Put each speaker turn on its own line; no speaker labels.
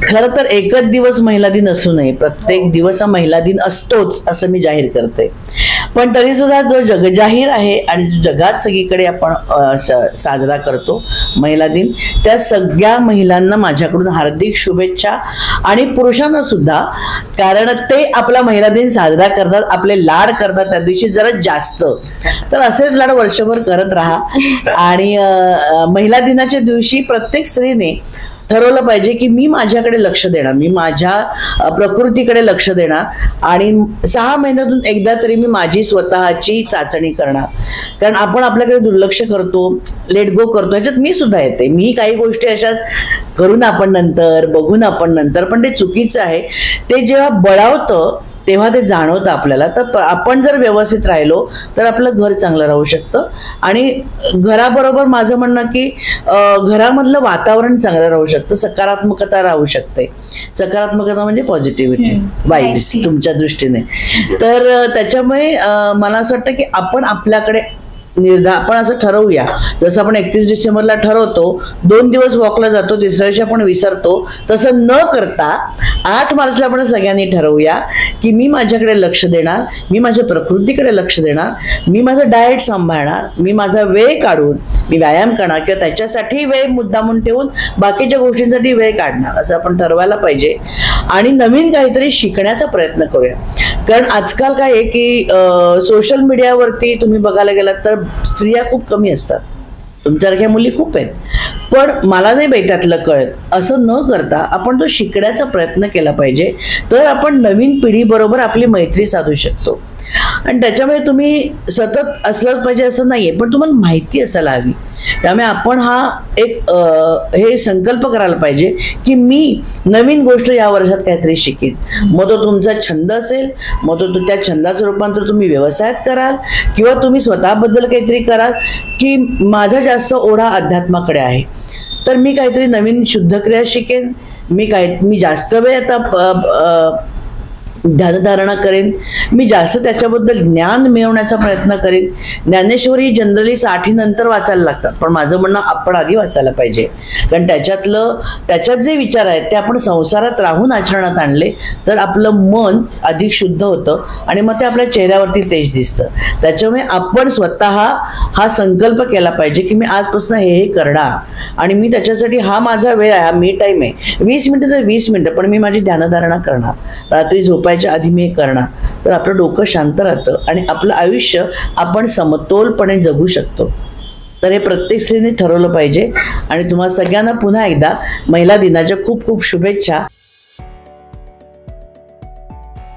खरं तर एकच दिवस महिला दिन असू नये, प्रत्येक दिवस हा महिला दिन असतोच असं मी जाहीर करते. पण तरी सुद्धा जो जगजाहीर आहे आणि जो जगात सगळीकडे आपण साजरा करतो महिला दिन, त्या सगळ्या महिलांना माझ्याकडून हार्दिक शुभेच्छा. आणि पुरुषांना सुद्धा, कारण ते आपला महिला दिन साजरा करतात, आपले लाड करतात त्या दिवशी जरा जास्त. तर असेच लाड वर्षभर करत राहा. आणि महिला दिनाच्या दिवशी प्रत्येक स्त्रीने ठरवलं पाहिजे की मी माझ्याकडे लक्ष देणार, मी माझ्या प्रकृतीकडे लक्ष देणार आणि 6 महिन्यातून एकदा तरी मी माझी स्वतःची चाचणी करणार. कारण आपण आपल्याकडे दुर्लक्ष करतो, लेट गो करतो, याच्यात मी सुद्धा येते. मी काही गोष्टी अशा करून आपण नंतर बघून आपण नंतर, पण ते चुकीचं आहे. ते जेव्हा बळावतं तेव्हा ते जाणवतं आपल्याला. तर आपण जर व्यवस्थित राहिलो तर आपलं घर चांगलं राहू शकतं. आणि घराबरोबर माझं म्हणणं की घरामधलं वातावरण चांगलं राहू शकतं, सकारात्मकता राहू शकते. सकारात्मकता म्हणजे पॉझिटिव्हिटी, वाईब्स तुमच्या दृष्टीने. तर त्याच्यामुळे मला असं वाटतं की आपण आपल्याकडे आपण असं ठरवूया, जसं आपण 31 डिसेंबरला ठरवतो 2 दिवस वॉकला जातो, तिसऱ्या दिवशी आपण विसरतो, तसं न करता 8 मार्चला आपण सगळ्यांनी ठरवूया की मी माझ्याकडे लक्ष देणार, मी माझ्या प्रकृतीकडे लक्ष देणार, मी माझं डाएट सांभाळणार, मी माझा वेळ काढून मी व्यायाम करणार किंवा त्याच्यासाठी वेळ मुद्दामून ठेवून बाकीच्या गोष्टींसाठी वेळ काढणार, असं आपण ठरवायला पाहिजे. आणि नवीन काहीतरी शिकण्याचा प्रयत्न करूया. कारण आजकाल काय आहे की सोशल मीडियावरती तुम्ही बघायला गेलात तर स्त्रिया खूप कमी असतात, तुमच्यासारख्या मुली खूप आहेत, पण मला नाही बाई त्यातलं कळत. असं न करता आपण तो शिकण्याचा प्रयत्न केला पाहिजे. तर आपण नवीन पिढीबरोबर आपली मैत्री साधू शकतो. आणि त्याच्यामुळे तुम्ही सतत असलं पाहिजे असं नाहीये, पण तुम्हाला माहिती असायला हवी. त्यामुळे आपण हा एक हे संकल्प करायला पाहिजे की मी नवीन गोष्ट या वर्षात काहीतरी शिकेन. मग तो तुमचा छंद असेल, मग तो त्या छंदाचं रूपांतर तुम्ही व्यवसायात कराल किंवा तुम्ही स्वतःबद्दल काहीतरी कराल. की माझा जास्त ओढा अध्यात्माकडे आहे, तर मी काहीतरी नवीन शुद्धक्रिया शिकेन, मी जास्त वेळ आता ध्यानधारणा करेन, मी जास्त त्याच्याबद्दल ज्ञान मिळवण्याचा प्रयत्न करेन. ज्ञानेश्वरी जनरली 60 नंतर वाचायला लागतात, पण माझं म्हणणं आपण आधी वाचायला पाहिजे. कारण त्याच्यात जे विचार आहेत ते आपण संसारात राहून आचरणात आणले तर आपलं मन अधिक शुद्ध होतं आणि मग ते आपल्या चेहऱ्यावरती तेज दिसतं. त्याच्यामुळे आपण स्वतः हा संकल्प केला पाहिजे की मी आजपासून हे करणार आणि मी त्याच्यासाठी हा माझा वेळ आहे, हा मी टाईम आहे, 20 मिनिटं तर 20 मिनिटं, पण मी माझी ध्यानधारणा करणार, रात्री झोपायच्या आधी मी करणार. तर आपलं डोकं शांत राहतं आणि आपलं आयुष्य आपण समतोलपणे जगू शकतो. तर हे प्रत्येक स्त्रीने ठरवलं पाहिजे. आणि तुम्हाला सगळ्यांना पुन्हा एकदा महिला दिनाच्या खूप खूप शुभेच्छा.